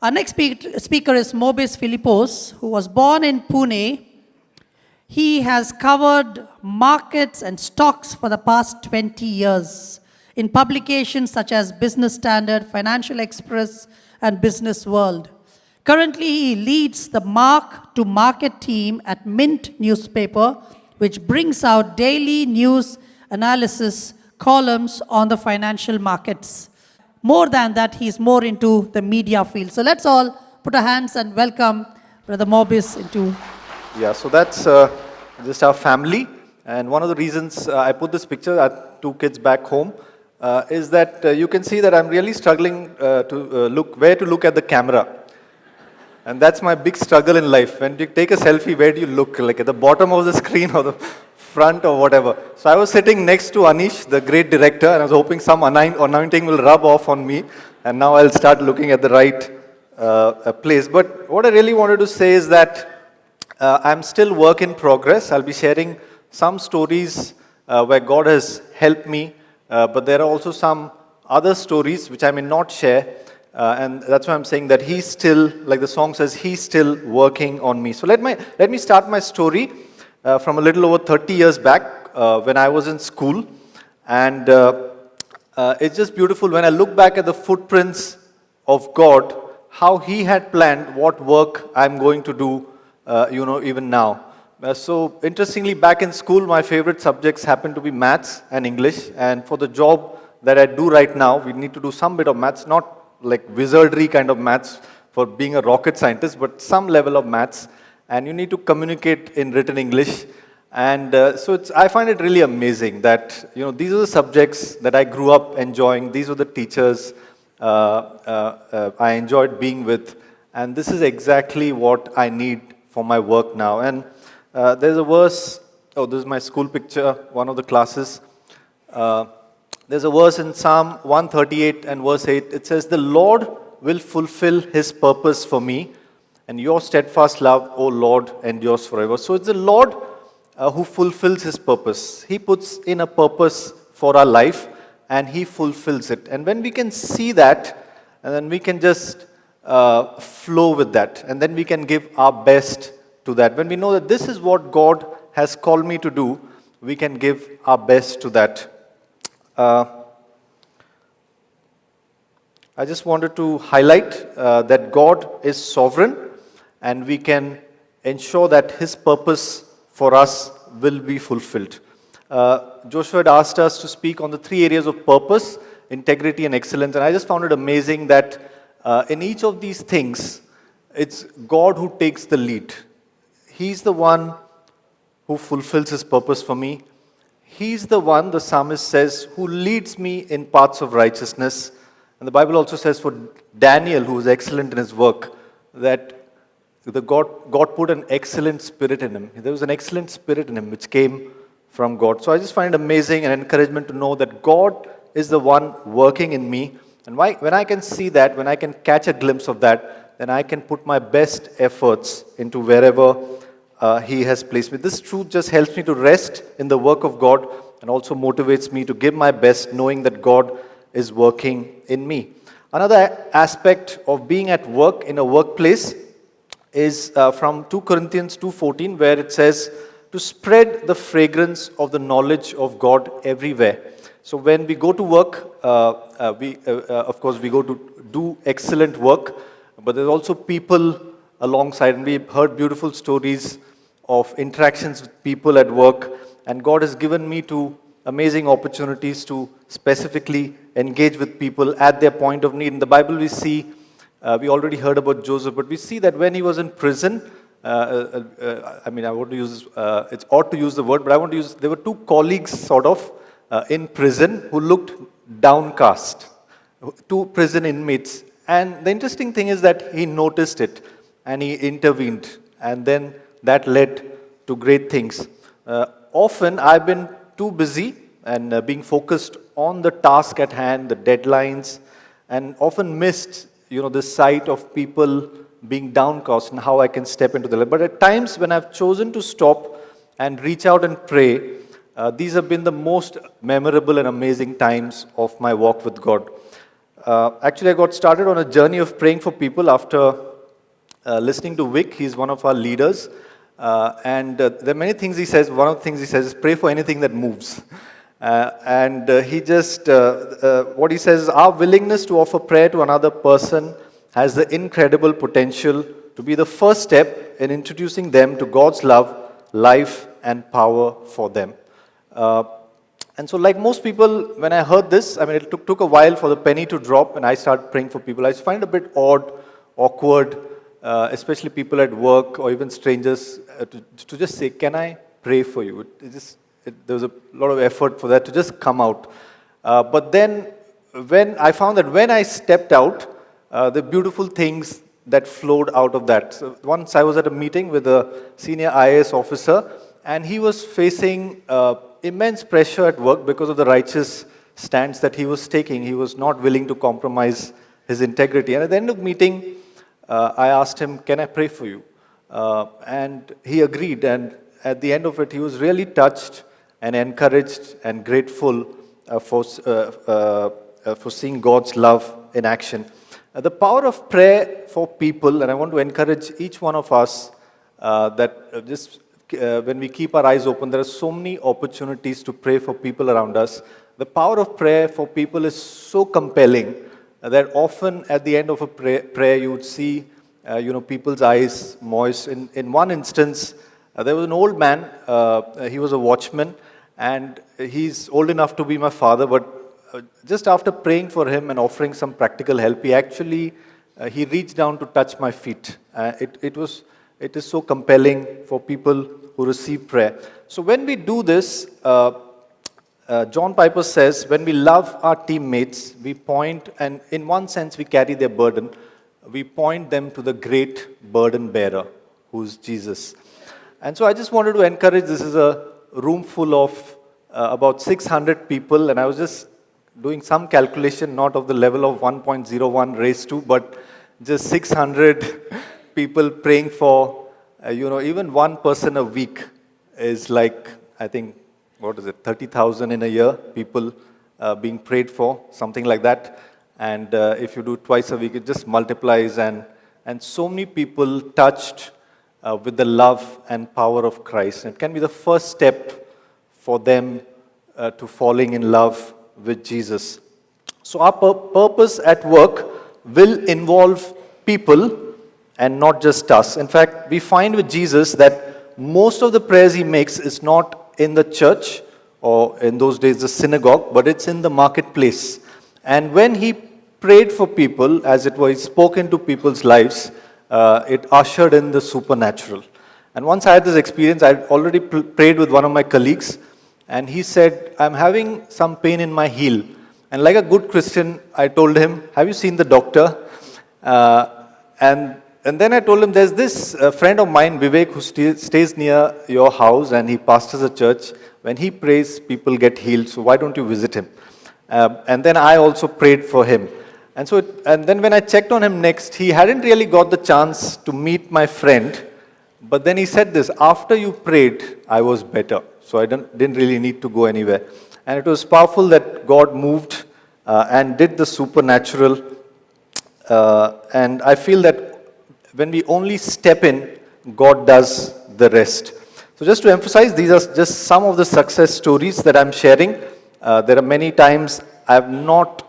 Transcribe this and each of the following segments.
Our next speaker is Mobis Philipose, who was born in Pune. He has covered markets and stocks for the past 20 years in publications such as Business Standard, Financial Express, and Business World. Currently, he leads the Mark to Market team at Mint newspaper, which brings out daily news analysis columns on the financial markets. More than that, he's more into the media field. So let's all put our hands and welcome Brother Mobius into. Yeah, so that's just our family. And one of the reasons I put this picture, I have 2 kids back home, is that you can see that I'm really struggling to look where to look at the camera. And that's my big struggle in life. When you take a selfie, where do you look? Like at the bottom of the screen or the front or whatever. So I was sitting next to Anish, the great director, and I was hoping some anointing will rub off on me. And now I'll start looking at the right place. But what I really wanted to say is that I'm still work in progress. I'll be sharing some stories where God has helped me. But there are also some other stories which I may not share. And that's why I'm saying that He's still, like the song says, He's still working on me. So let me start my story from a little over 30 years back when I was in school. And it's just beautiful when I look back at the footprints of God, how He had planned what work I'm going to do, even now. So interestingly, back in school, my favorite subjects happened to be maths and English. And for the job that I do right now, we need to do some bit of maths, not like wizardry kind of maths for being a rocket scientist, but some level of maths. And you need to communicate in written English. And so I find it really amazing that, these are the subjects that I grew up enjoying. These were the teachers I enjoyed being with. And this is exactly what I need for my work now. And there's a verse, this is my school picture, one of the classes. There's a verse in Psalm 138 and verse 8. It says, "The Lord will fulfill His purpose for me, and your steadfast love, O Lord, endures forever." So it's the Lord who fulfills His purpose. He puts in a purpose for our life, and He fulfills it. And when we can see that, and then we can just flow with that, and then we can give our best to that. When we know that this is what God has called me to do, we can give our best to that. I just wanted to highlight that God is sovereign, and we can ensure that His purpose for us will be fulfilled. Joshua had asked us to speak on the 3 areas of purpose, integrity, and excellence. And I just found it amazing that in each of these things, it's God who takes the lead. He's the one who fulfills His purpose for me. He's the one, the psalmist says, who leads me in paths of righteousness. And the Bible also says for Daniel, who was excellent in his work, that God put an excellent spirit in him. There was an excellent spirit in him which came from God. So I just find it amazing and encouragement to know that God is the one working in me. And when I can see that, when I can catch a glimpse of that, then I can put my best efforts into wherever He has placed me. This truth just helps me to rest in the work of God and also motivates me to give my best, knowing that God is working in me. Another aspect of being at work in a workplace is from 2 Corinthians 2:14, where it says to spread the fragrance of the knowledge of God everywhere. So when we go to work, of course, we go to do excellent work, but there's also people alongside, and we've heard beautiful stories of interactions with people at work, and God has given me amazing opportunities to specifically engage with people at their point of need. In the Bible we see, we already heard about Joseph, but we see that when he was in prison, I want to use, it's odd to use the word, but I want to use, there were 2 colleagues sort of in prison who looked downcast, 2 prison inmates. And the interesting thing is that he noticed it and he intervened, and then that led to great things. Often I've been too busy and being focused on the task at hand, the deadlines, and often missed, the sight of people being downcast and how I can step into the light. But at times when I've chosen to stop and reach out and pray, these have been the most memorable and amazing times of my walk with God. Actually, I got started on a journey of praying for people after listening to Vic. He's one of our leaders. There are many things he says. One of the things he says is pray for anything that moves. What he says is our willingness to offer prayer to another person has the incredible potential to be the first step in introducing them to God's love, life, and power for them. And so like most people, when I heard this, I mean, it took a while for the penny to drop and I started praying for people. I find it a bit odd, awkward, especially people at work or even strangers, to just say, can I pray for you? There was a lot of effort for that to just come out. But then when I found that when I stepped out, the beautiful things that flowed out of that. So once I was at a meeting with a senior IAS officer, and he was facing immense pressure at work because of the righteous stance that he was taking. He was not willing to compromise his integrity. And at the end of the meeting, I asked him, can I pray for you? And he agreed. And at the end of it, he was really touched and encouraged and grateful for seeing God's love in action. The power of prayer for people, and I want to encourage each one of us when we keep our eyes open, there are so many opportunities to pray for people around us. The power of prayer for people is so compelling that often at the end of a prayer you would see people's eyes moist. In one instance, there was an old man, he was a watchman, and he's old enough to be my father, but just after praying for him and offering some practical help, he reached down to touch my feet. It is so compelling for people who receive prayer. So when we do this, John Piper says, when we love our teammates, we point, and in one sense we carry their burden, we point them to the great burden bearer, who's Jesus. And so I just wanted to encourage, this is a room full of about 600 people, and I was just doing some calculation, not of the level of 1.01 raised to, but just 600 people praying for, even one person a week is like, I think, 30,000 in a year, people being prayed for, something like that. And if you do twice a week, it just multiplies, and so many people touched with the love and power of Christ. It can be the first step for them to falling in love with Jesus. So our purpose at work will involve people and not just us. In fact, we find with Jesus that most of the prayers he makes is not in the church, or in those days the synagogue, but it's in the marketplace. And when he prayed for people, as it was spoken to people's lives, it ushered in the supernatural. And once I had this experience, I had already prayed with one of my colleagues, and he said, I'm having some pain in my heel. And like a good Christian, I told him, have you seen the doctor? And then I told him, there's this friend of mine, Vivek, who stays near your house, and he pastors a church. When he prays, people get healed, so why don't you visit him? And then I also prayed for him. And then when I checked on him next, he hadn't really got the chance to meet my friend. But then he said this, after you prayed, I was better. So I didn't really need to go anywhere. And it was powerful that God moved and did the supernatural. And I feel that when we only step in, God does the rest. So just to emphasize, these are just some of the success stories that I'm sharing. There are many times I have not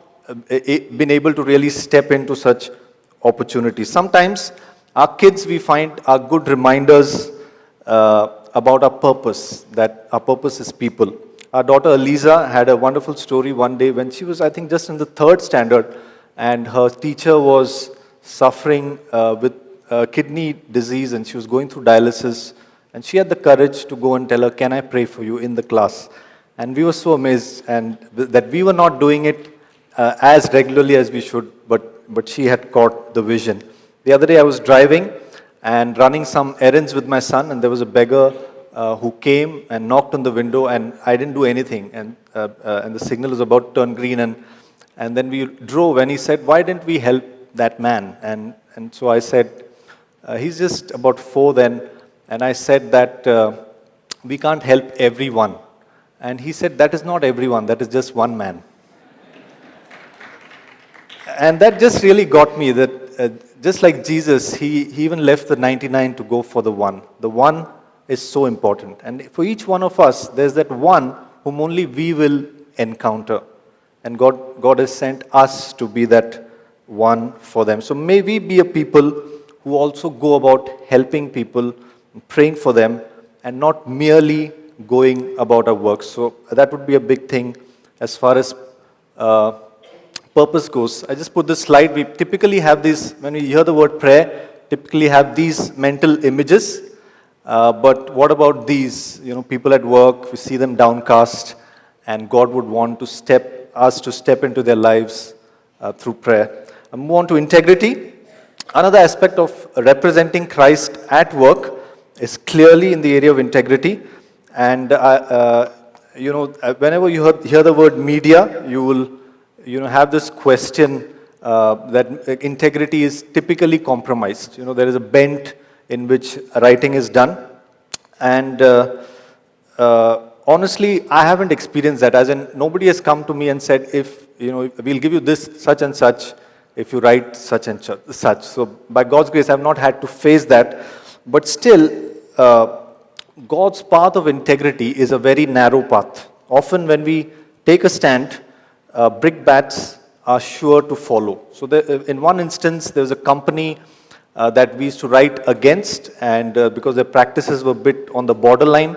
been able to really step into such opportunities. Sometimes our kids, we find, are good reminders about our purpose, that our purpose is people. Our daughter Eliza had a wonderful story one day when she was, I think, just in the 3rd standard, and her teacher was suffering with kidney disease, and she was going through dialysis, and she had the courage to go and tell her, can I pray for you, in the class? And we were so amazed and that we were not doing it as regularly as we should, but she had caught the vision. The other day I was driving and running some errands with my son, and there was a beggar who came and knocked on the window, and I didn't do anything, and the signal was about to turn green, and then we drove, and he said, why didn't we help that man? And so I said, he's just about 4 then, and I said that we can't help everyone. And he said, that is not everyone, that is just one man. And that just really got me that just like Jesus, he even left the 99 to go for the one. The one is so important. And for each one of us, there's that one whom only we will encounter. And God has sent us to be that one for them. So may we be a people who also go about helping people, praying for them, and not merely going about our work. So that would be a big thing as far as purpose goes. I just put this slide. We typically have these, when we hear the word prayer, typically have these mental images. But what about these? You know, people at work, we see them downcast, and God would want us to step into their lives through prayer. I move on to integrity. Another aspect of representing Christ at work is clearly in the area of integrity. And whenever you hear the word media, you will have this question that integrity is typically compromised. You know, there is a bent in which writing is done. And honestly, I haven't experienced that. As in, nobody has come to me and said, we'll give you this, such and such, if you write such and such. So by God's grace, I've not had to face that. But still, God's path of integrity is a very narrow path. Often when we take a stand, brickbats are sure to follow. So in one instance, there was a company that we used to write against, and because their practices were a bit on the borderline,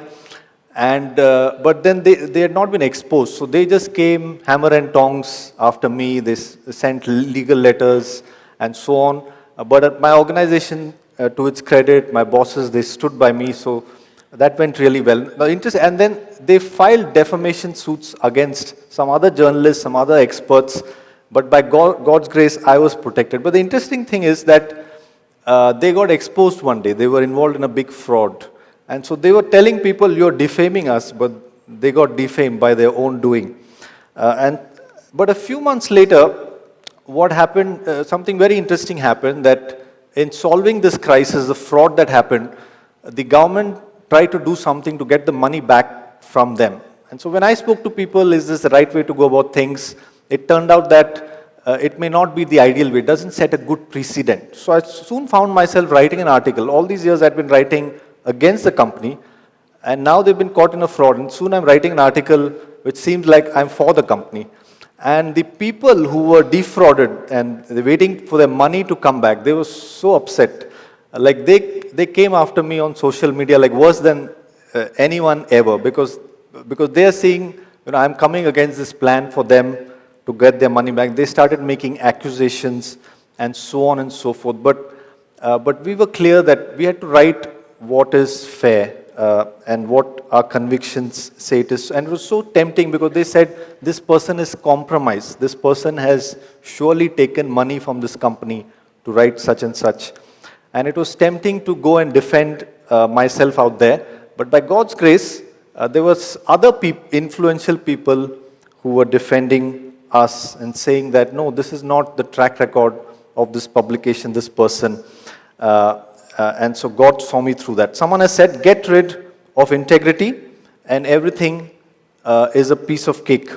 and but then they had not been exposed, so they just came hammer and tongs after me. They sent legal letters and so on. But at my organization, to its credit, my bosses, they stood by me, so that went really well. And then they filed defamation suits against some other journalists, some other experts, but by God's grace, I was protected. But the interesting thing is that they got exposed one day. They were involved in a big fraud. And so they were telling people, you're defaming us, but they got defamed by their own doing. But a few months later, what happened, something very interesting happened, that in solving this crisis, the fraud that happened, the government tried to do something to get the money back from them. And so when I spoke to people, is this the right way to go about things? It turned out that it may not be the ideal way. It doesn't set a good precedent. So I soon found myself writing an article. All these years I'd been writing against the company, and now they've been caught in a fraud. And soon I'm writing an article which seems like I'm for the company. And the people who were defrauded and they're waiting for their money to come back, they were so upset. Like they came after me on social media like worse than anyone ever, because they are seeing, I'm coming against this plan for them to get their money back. They started making accusations and so on and so forth. But we were clear that we had to write what is fair and what our convictions say it is. And it was so tempting because they said, this person is compromised. This person has surely taken money from this company to write such and such. And it was tempting to go and defend myself out there. But by God's grace, there was other influential people who were defending us and saying that, no, this is not the track record of this publication, this person. And so God saw me through that. Someone has said, get rid of integrity and everything is a piece of cake.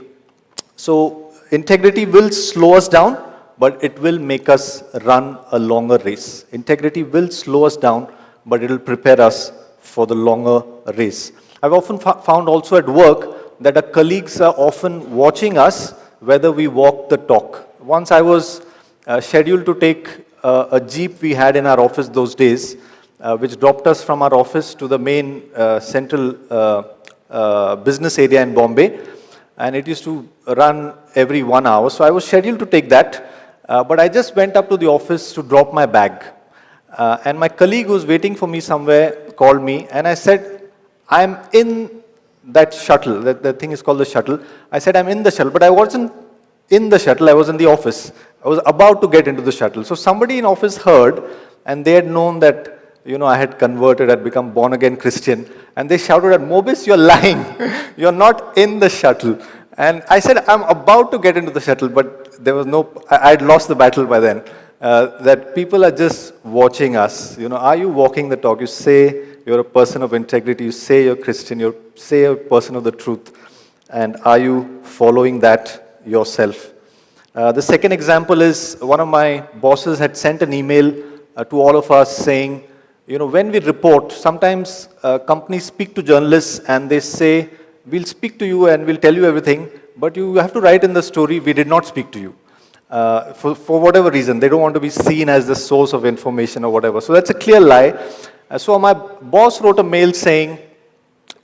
So integrity will slow us down, but it will make us run a longer race. Integrity will slow us down, but it will prepare us for the longer race. I've often found also at work that our colleagues are often watching us whether we walk the talk. Once I was scheduled to take a jeep we had in our office those days, which dropped us from our office to the main central business area in Bombay, and it used to run every 1 hour. So I was scheduled to take that, but I just went up to the office to drop my bag. And my colleague who was waiting for me somewhere called me, and I said, I'm in that shuttle. That thing is called the shuttle. I said, I'm in the shuttle, but I wasn't in the shuttle, I was in the office. I was about to get into the shuttle. So somebody in office heard, and they had known that, I had converted, had become born-again Christian, and they shouted at Mobis, you're lying. You're not in the shuttle. And I said, I'm about to get into the shuttle, but there was I had lost the battle by then. That people are just watching us. Are you walking the talk? You say you're a person of integrity, you say you're Christian, you say you're a person of the truth, and are you following that yourself? The second example is one of my bosses had sent an email to all of us saying, when we report, sometimes companies speak to journalists and they say, we'll speak to you and we'll tell you everything, but you have to write in the story, we did not speak to you. For whatever reason, they don't want to be seen as the source of information or whatever. So that's a clear lie. So my boss wrote a mail saying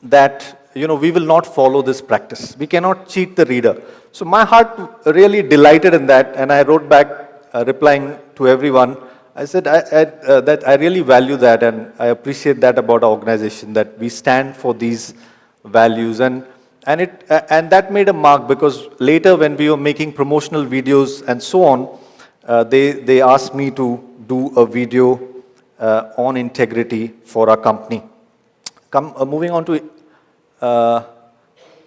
that, we will not follow this practice. We cannot cheat the reader. So my heart really delighted in that, and I wrote back replying to everyone. I said that I really value that, and I appreciate that about our organization, that we stand for these values. And that made a mark, because later when we were making promotional videos and so on, they asked me to do a video on integrity for our company. Moving on to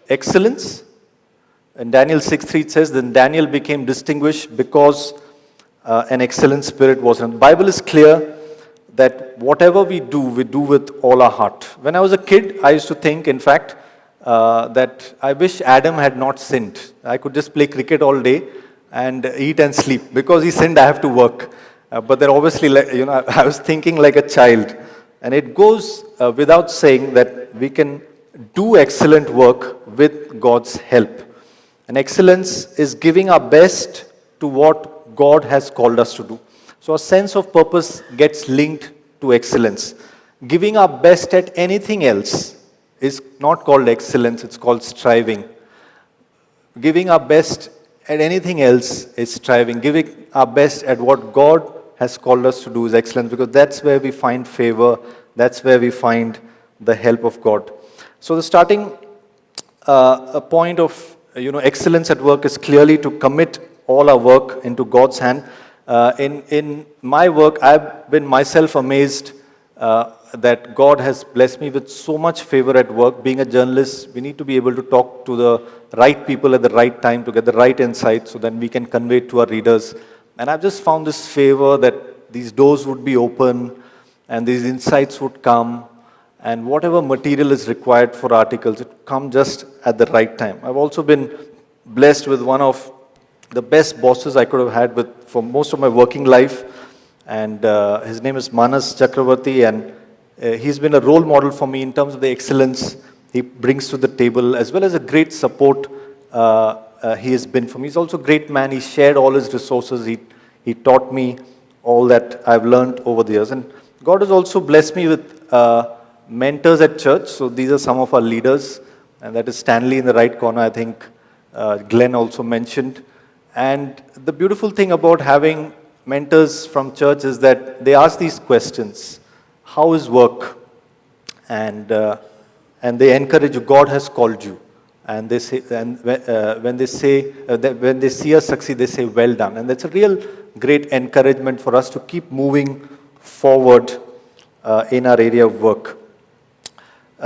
excellence. In Daniel 6:3 it says, then Daniel became distinguished because an excellent spirit was in him. The Bible is clear that whatever we do with all our heart. When I was a kid, I used to think, in fact, that I wish Adam had not sinned. I could just play cricket all day and eat and sleep. Because he sinned, I have to work. But then obviously, I was thinking like a child. And it goes without saying that we can do excellent work with God's help. And excellence is giving our best to what God has called us to do. So a sense of purpose gets linked to excellence. Giving our best at anything else is not called excellence, it's called striving. Giving our best at anything else is striving. Giving our best at what God has called us to do is excellence, because that's where we find favor, that's where we find the help of God. So the starting a point of excellence at work is clearly to commit all our work into God's hand. In my work, I've been myself amazed that God has blessed me with so much favor at work. Being a journalist, we need to be able to talk to the right people at the right time to get the right insight, so then we can convey it to our readers. And I've just found this favor that these doors would be open and these insights would come, and whatever material is required for articles, it would come just at the right time. I've also been blessed with one of the best bosses I could have had for most of my working life, and his name is Manas Chakravarti, and he's been a role model for me in terms of the excellence he brings to the table, as well as a great support he has been for me. He's also a great man. He shared all his resources. He taught me all that I've learned over the years. And God has also blessed me with mentors at church. So these are some of our leaders, and that is Stanley in the right corner, I think Glenn also mentioned. And the beautiful thing about having mentors from church is that they ask these questions. How is work? And they encourage you. God has called you. And they say, and when they see us succeed, they say, well done. And that's a real great encouragement for us to keep moving forward in our area of work.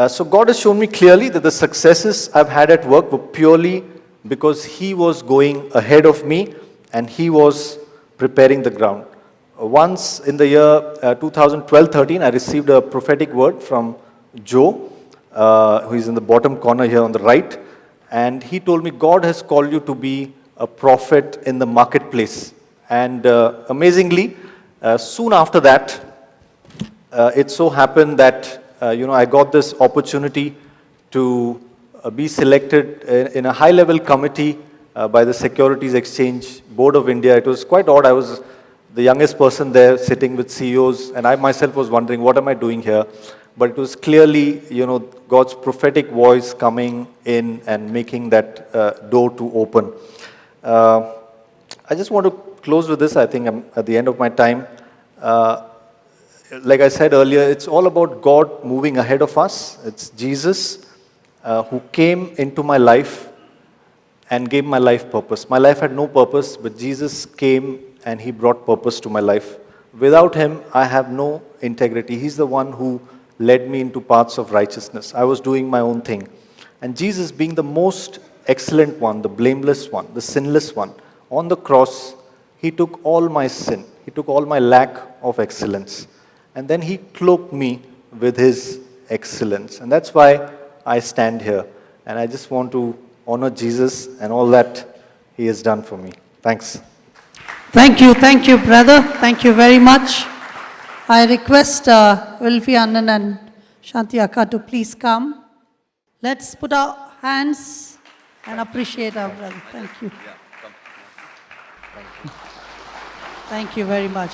So God has shown me clearly that the successes I've had at work were purely because He was going ahead of me and He was preparing the ground. Once in the year 2012-13, I received a prophetic word from Joe, who is in the bottom corner here on the right. And he told me, God has called you to be a prophet in the marketplace. And amazingly, soon after that, it so happened that I got this opportunity to be selected in a high-level committee by the Securities Exchange Board of India. It was quite odd. I was the youngest person there sitting with CEOs, and I myself was wondering, what am I doing here? But it was clearly, God's prophetic voice coming in and making that door to open. I just want to close with this. I think I'm at the end of my time. Like I said earlier, it's all about God moving ahead of us. It's Jesus who came into my life and gave my life purpose. My life had no purpose, but Jesus came and He brought purpose to my life. Without Him, I have no integrity. He's the one who led me into paths of righteousness. I was doing my own thing. And Jesus, being the most excellent one, the blameless one, the sinless one, on the cross, He took all my sin. He took all my lack of excellence. And then He cloaked me with His excellence. And that's why I stand here. And I just want to honor Jesus and all that He has done for me. Thanks. Thank you, brother. Thank you very much. I request Wilfi Annan and Shanti Akka to please come. Let's put our hands and appreciate our brother. Thank you. Thank you very much.